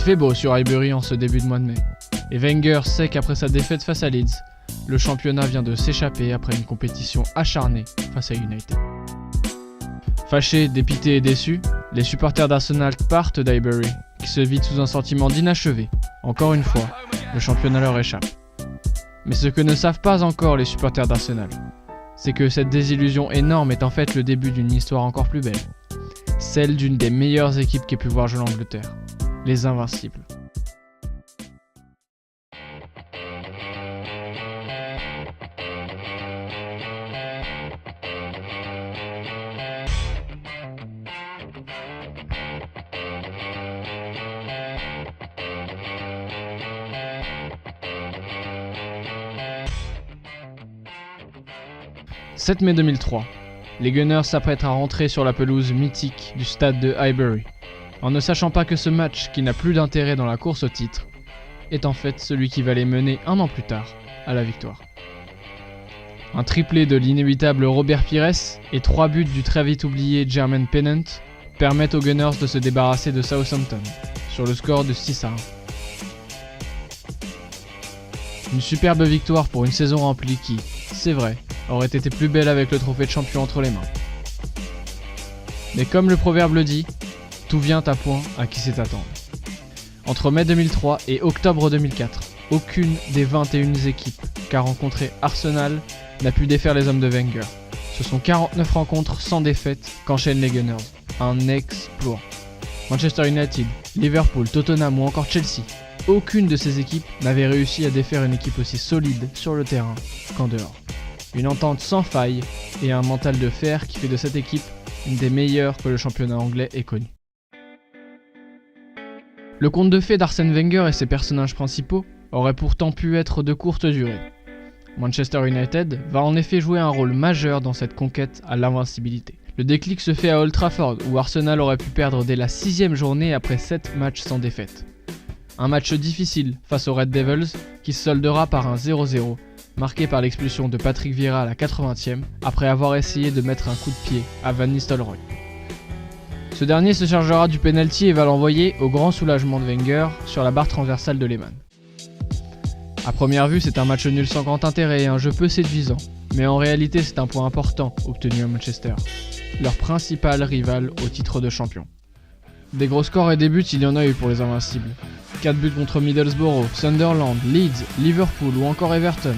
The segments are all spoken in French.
fait beau sur Highbury en ce début de mois de mai. Et Wenger sait qu'après sa défaite face à Leeds, le championnat vient de s'échapper après une compétition acharnée face à United. Fâchés, dépités et déçus, les supporters d'Arsenal partent d'Highbury, qui se vide sous un sentiment d'inachevé. Encore une fois, le championnat leur échappe. Mais ce que ne savent pas encore les supporters d'Arsenal, c'est que cette désillusion énorme est en fait le début d'une histoire encore plus belle. Celle d'une des meilleures équipes qu'ait pu voir jouer l'Angleterre, les Invincibles. « 7 mai 2003, les Gunners s'apprêtent à rentrer sur la pelouse mythique du stade de Highbury, en ne sachant pas que ce match, qui n'a plus d'intérêt dans la course au titre, est en fait celui qui va les mener un an plus tard à la victoire. Un triplé de l'inévitable Robert Pires et 3 buts du très vite oublié Jermaine Pennant permettent aux Gunners de se débarrasser de Southampton, sur le score de 6-1. Une superbe victoire pour une saison remplie qui, c'est vrai, aurait été plus belle avec le trophée de champion entre les mains. Mais comme le proverbe le dit, tout vient à point à qui sait attendre. Entre mai 2003 et octobre 2004, aucune des 21 équipes qu'a rencontré Arsenal n'a pu défaire les hommes de Wenger. Ce sont 49 rencontres sans défaite qu'enchaînent les Gunners. Un exploit. Manchester United, Liverpool, Tottenham ou encore Chelsea, aucune de ces équipes n'avait réussi à défaire une équipe aussi solide sur le terrain qu'en dehors. Une entente sans faille et un mental de fer qui fait de cette équipe une des meilleures que le championnat anglais ait connu. Le conte de fées d'Arsène Wenger et ses personnages principaux aurait pourtant pu être de courte durée. Manchester United va en effet jouer un rôle majeur dans cette conquête à l'invincibilité. Le déclic se fait à Old Trafford où Arsenal aurait pu perdre dès la 6e journée après 7 matchs sans défaite. Un match difficile face aux Red Devils qui se soldera par un 0-0 marqué par l'expulsion de Patrick Vieira à la 80e après avoir essayé de mettre un coup de pied à Van Nistelrooy. Ce dernier se chargera du penalty et va l'envoyer au grand soulagement de Wenger sur la barre transversale de Lehmann. A première vue, c'est un match nul sans grand intérêt et un jeu peu séduisant, mais en réalité c'est un point important obtenu à Manchester, leur principal rival au titre de champion. Des gros scores et des buts, il y en a eu pour les Invincibles. 4 buts contre Middlesbrough, Sunderland, Leeds, Liverpool ou encore Everton.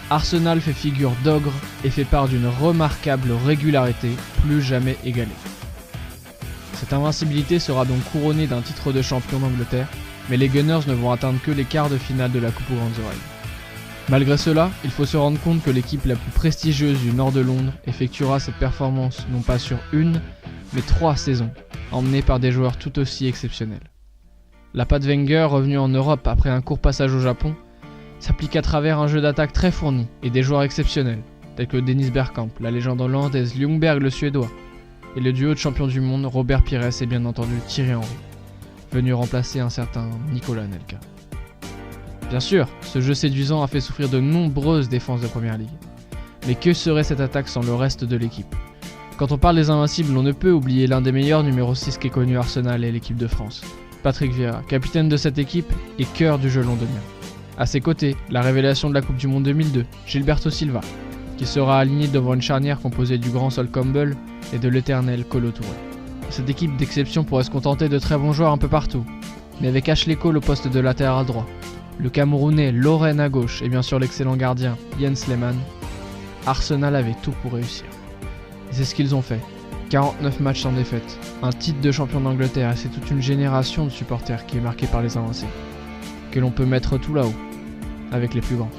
Arsenal fait figure d'ogre et fait part d'une remarquable régularité plus jamais égalée. Cette invincibilité sera donc couronnée d'un titre de champion d'Angleterre, mais les Gunners ne vont atteindre que les quarts de finale de la Coupe aux Grandes Oreilles. Malgré cela, il faut se rendre compte que l'équipe la plus prestigieuse du nord de Londres effectuera cette performance non pas sur une, mais 3 saisons, emmenée par des joueurs tout aussi exceptionnels. La patte Wenger, revenue en Europe après un court passage au Japon, s'applique à travers un jeu d'attaque très fourni et des joueurs exceptionnels, tels que Dennis Bergkamp, la légende hollandaise Ljungberg le suédois, et le duo de champions du monde Robert Pires et bien entendu Thierry Henry, venu remplacer un certain Nicolas Anelka. Bien sûr, ce jeu séduisant a fait souffrir de nombreuses défenses de Première Ligue. Mais que serait cette attaque sans le reste de l'équipe ? Quand on parle des Invincibles, on ne peut oublier l'un des meilleurs numéro 6 qu'ait connu Arsenal et l'équipe de France, Patrick Vieira, capitaine de cette équipe et cœur du jeu londonien. A ses côtés, la révélation de la Coupe du Monde 2002, Gilberto Silva, qui sera aligné devant une charnière composée du grand Sol Campbell et de l'éternel Kolo Touré. Cette équipe d'exception pourrait se contenter de très bons joueurs un peu partout, mais avec Ashley Cole au poste de latéral droit, le Camerounais Lauren à gauche et bien sûr l'excellent gardien Jens Lehmann, Arsenal avait tout pour réussir. Et c'est ce qu'ils ont fait. 49 matchs sans défaite, un titre de champion d'Angleterre et c'est toute une génération de supporters qui est marquée par les Invincibles, que l'on peut mettre tout là-haut, avec les plus grands.